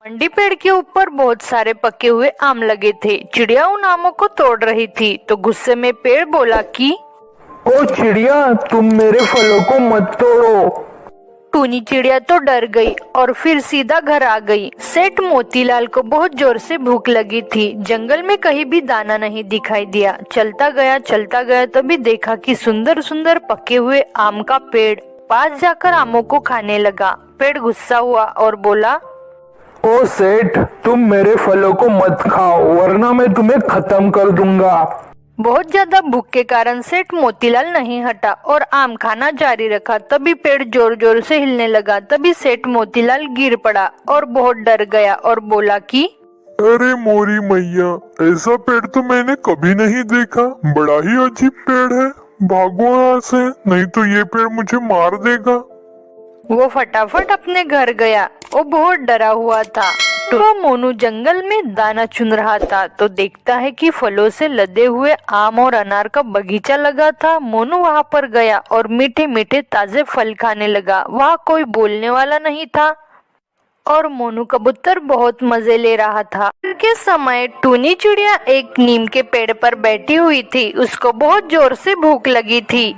बंटी पेड़ के ऊपर बहुत सारे पके हुए आम लगे थे। चिड़िया उन आमों को तोड़ रही थी तो गुस्से में पेड़ बोला कि ओ चिड़िया, तुम मेरे फलों को मत तोड़ो। टूनी चिड़िया तो डर गई और फिर सीधा घर आ गई। सेठ मोतीलाल को बहुत जोर से भूख लगी थी। जंगल में कहीं भी दाना नहीं दिखाई दिया। चलता गया तभी देखा कि सुंदर सुंदर पके हुए आम का पेड़। पास जाकर आमों को खाने लगा। पेड़ गुस्सा हुआ और बोला, ओ सेठ, तुम मेरे फलों को मत खाओ वरना मैं तुम्हें खत्म कर दूंगा। बहुत ज्यादा भूख के कारण सेठ मोतीलाल नहीं हटा और आम खाना जारी रखा। तभी पेड़ जोर जोर से हिलने लगा। तभी सेठ मोतीलाल गिर पड़ा और बहुत डर गया और बोला कि अरे मोरी मैया, ऐसा पेड़ तो मैंने कभी नहीं देखा। बड़ा ही अजीब पेड़ है। भागो यहाँ से, नहीं तो ये पेड़ मुझे मार देगा। वो फटाफट अपने घर गया। वो बहुत डरा हुआ था। तो मोनू जंगल में दाना चुन रहा था तो देखता है कि फलों से लदे हुए आम और अनार का बगीचा लगा था। मोनू वहाँ पर गया और मीठे मीठे ताजे फल खाने लगा। वहाँ कोई बोलने वाला नहीं था और मोनू कबूतर बहुत मजे ले रहा था। के समय टूनी चिड़िया एक नीम के पेड़ पर बैठी हुई थी। उसको बहुत जोर से भूख लगी थी।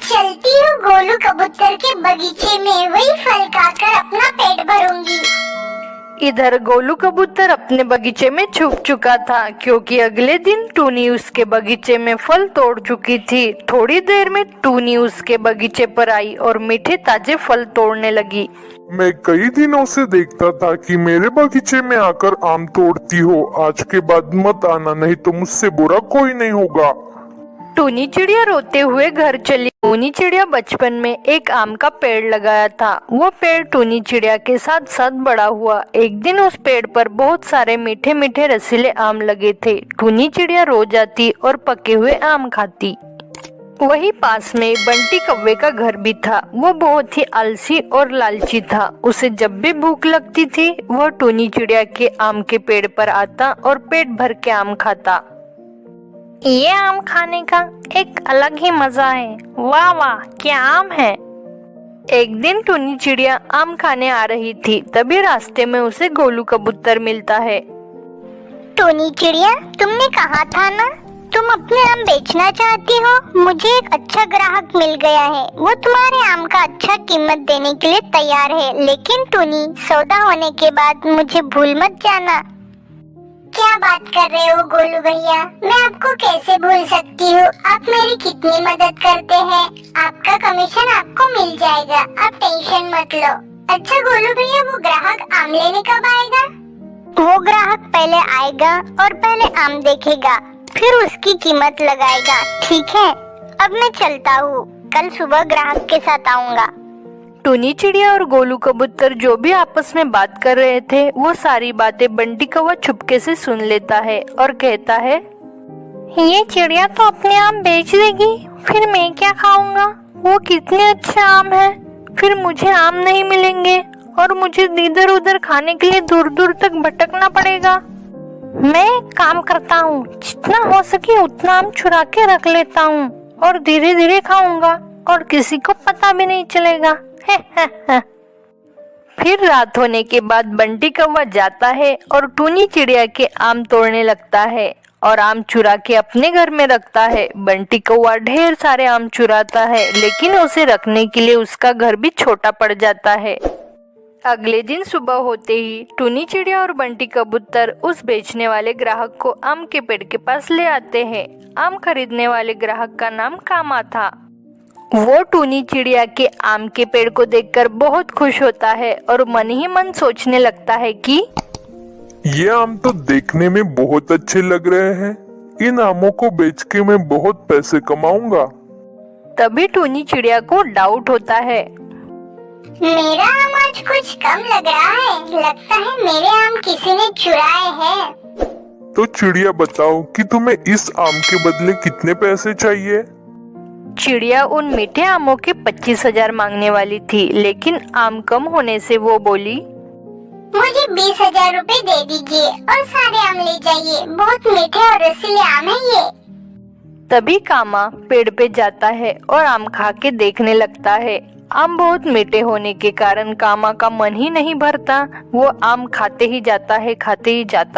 चलती हूँ गोलू कबूतर के बगीचे में, वही फल खाकर अपना पेट भरूंगी। इधर गोलू कबूतर अपने बगीचे में छुप चुका था क्योंकि अगले दिन टूनी उसके बगीचे में फल तोड़ चुकी थी। थोड़ी देर में टूनी उसके बगीचे पर आई और मीठे ताजे फल तोड़ने लगी। मैं कई दिनों से देखता था कि मेरे बगीचे में आकर आम तोड़ती हो। आज के बाद मत आना, नहीं तो मुझसे बुरा कोई नहीं होगा। टूनी चिड़िया रोते हुए घर चली। टूनी चिड़िया बचपन में एक आम का पेड़ लगाया था। वो पेड़ टूनी चिड़िया के साथ साथ बड़ा हुआ। एक दिन उस पेड़ पर बहुत सारे मीठे मीठे रसीले आम लगे थे। टूनी चिड़िया रोज आती और पके हुए आम खाती। वही पास में बंटी कौवे का घर भी था। वो बहुत ही आलसी और लालची था। उसे जब भी भूख लगती थी वह टूनी चिड़िया के आम के पेड़ पर आता और पेट भर के आम खाता। ये आम खाने का एक अलग ही मजा है। वाह वाह, क्या आम है। एक दिन टूनी चिड़िया आम खाने आ रही थी। तभी रास्ते में उसे गोलू कबूतर मिलता है। टूनी चिड़िया, तुमने कहा था ना तुम अपने आम बेचना चाहती हो। मुझे एक अच्छा ग्राहक मिल गया है। वो तुम्हारे आम का अच्छा कीमत देने के लिए तैयार है। लेकिन टूनी, सौदा होने के बाद मुझे भूल मत जाना। क्या बात कर रहे हो गोलू भैया, मैं आपको कैसे भूल सकती हूँ। आप मेरी कितनी मदद करते हैं। आपका कमीशन आपको मिल जाएगा, आप टेंशन मत लो। अच्छा गोलू भैया, वो ग्राहक आम लेने कब आएगा? वो ग्राहक पहले आएगा और पहले आम देखेगा, फिर उसकी कीमत लगाएगा। ठीक है, अब मैं चलता हूँ। कल सुबह ग्राहक के साथ आऊँगा। टूनी चिड़िया और गोलू कबूतर जो भी आपस में बात कर रहे थे वो सारी बातें बंटी कौवा चुपके से सुन लेता है और कहता है, ये चिड़िया तो अपने आम बेच देगी, फिर मैं क्या खाऊंगा। वो कितने अच्छे आम हैं, फिर मुझे आम नहीं मिलेंगे और मुझे इधर उधर खाने के लिए दूर दूर तक भटकना पड़ेगा। मैं एक काम करता हूँ, जितना हो सके उतना आम चुरा के रख लेता हूँ और धीरे धीरे खाऊंगा और किसी को पता भी नहीं चलेगा। फिर रात होने के बाद बंटी कौवा जाता है और टूनी चिड़िया के आम तोड़ने लगता है और आम चुरा के अपने घर में रखता है। बंटी कौवा ढेर सारे आम चुराता है लेकिन उसे रखने के लिए उसका घर भी छोटा पड़ जाता है। अगले दिन सुबह होते ही टूनी चिड़िया और बंटी कबूतर उस बेचने वाले ग्राहक को आम के पेड़ के पास ले आते हैं। आम खरीदने वाले ग्राहक का नाम कामा था। वो टूनी चिड़िया के आम के पेड़ को देखकर बहुत खुश होता है और मन ही मन सोचने लगता है कि ये आम तो देखने में बहुत अच्छे लग रहे हैं। इन आमों को बेच के मैं बहुत पैसे कमाऊंगा। तभी टूनी चिड़िया को डाउट होता है, मेरा आम आज कुछ कम लग रहा है। लगता है मेरे आम किसी ने चुराए हैं। तो चिड़िया बताओ कि तुम्हें इस आम के बदले कितने पैसे चाहिए। चिड़िया उन मीठे आमों के 25,000 मांगने वाली थी लेकिन आम कम होने से वो बोली, मुझे 20,000 रुपए दे दीजिए और सारे आम ले जाइए। बहुत मीठे और रसीले आम है ये। तभी कामा पेड़ पे जाता है और आम खा के देखने लगता है। आम बहुत मीठे होने के कारण कामा का मन ही नहीं भरता। वो आम खाते ही जाता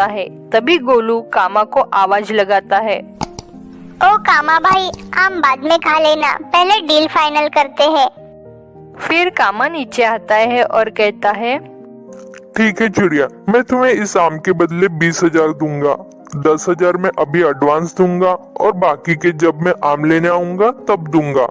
है। तभी गोलू कामा को आवाज लगाता है। ओ कामा भाई, आम बाद में खा लेना, पहले डील फाइनल करते हैं। फिर कामा नीचे आता है और कहता है, ठीक है चिड़िया, मैं तुम्हें इस आम के बदले 20,000 दूंगा। 10,000 मैं अभी एडवांस दूंगा और बाकी के जब मैं आम लेने आऊंगा तब दूंगा।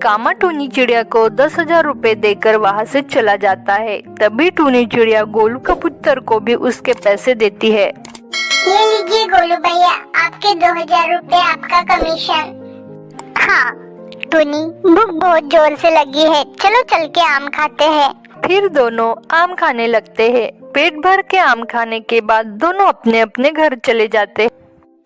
कामा टूनी चिड़िया को 10,000 रुपए देकर वहाँ से चला जाता है। तभी टूनी चिड़िया गोलू कबूतर को भी उसके पैसे देती है। ये लीजिए गोलू भैया, आपके 2,000 रुपए आपका कमीशन। हाँ टूनी, भूख बहुत जोर से लगी है, चलो चल के आम खाते हैं। फिर दोनों आम खाने लगते हैं। पेट भर के आम खाने के बाद दोनों अपने अपने घर चले जाते हैं।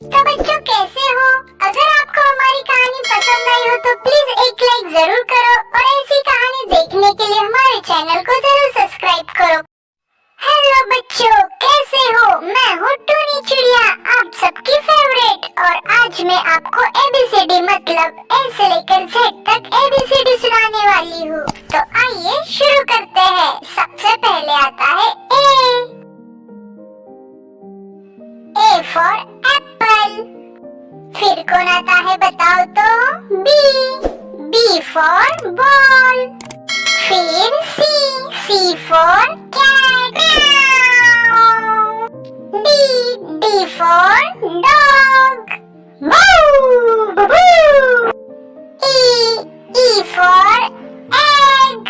तो बच्चों कैसे हो? अगर आपको हमारी कहानी पसंद आई हो तो प्लीज एक लाइक जरूर करो और ऐसी कहानी देखने के लिए हमारे चैनल को जरूर सब्सक्राइब करो। हेलो बच्चों, कैसे हो? मैं हूँ टूनी चिड़िया, आप सबकी फेवरेट, और आज मैं आपको ABCD मतलब A से लेकर Z तक ABCD सुनाने वाली हूँ। तो आइए शुरू करते हैं। सबसे पहले आता है A for एप्पल। फिर कौन आता है बताओ तो? B for ball. फिर C for cat. D for dog. E for egg।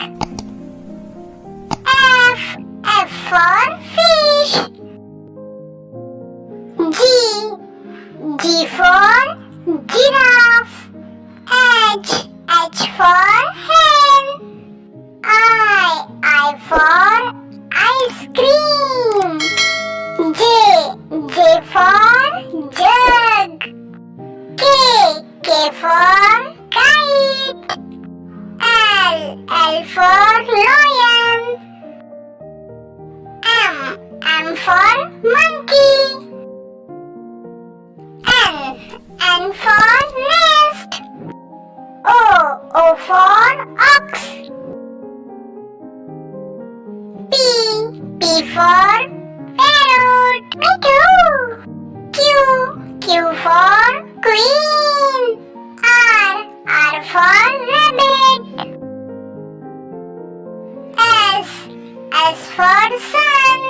F for fish। G for giraffe। H for hen। I for ice cream। J for jug। K for kite। L for lion। M for monkey। N for nest। O for ox। P for parrot। Q for queen। R for rabbit। S for sun।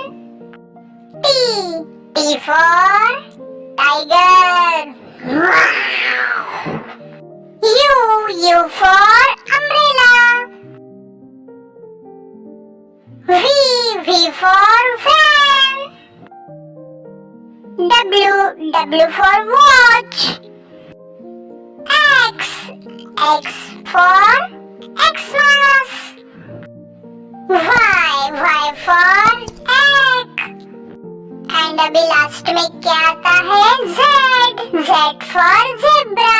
T for tiger। U for umbrella। V for van। W for watch। X for Xmas। Y for egg। And अभी last में क्या आता है? Z for zebra।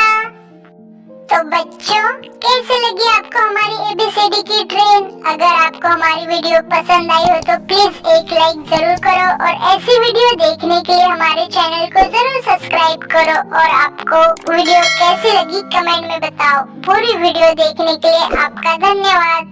तो बच्चों कैसे लगी आपको हमारी ABCD की ट्रेन? अगर आपको हमारी वीडियो पसंद आई हो तो प्लीज एक लाइक जरूर करो और ऐसी वीडियो देखने के लिए हमारे चैनल को जरूर सब्सक्राइब करो। और आपको वीडियो कैसी लगी कमेंट में बताओ। पूरी वीडियो देखने के लिए आपका धन्यवाद।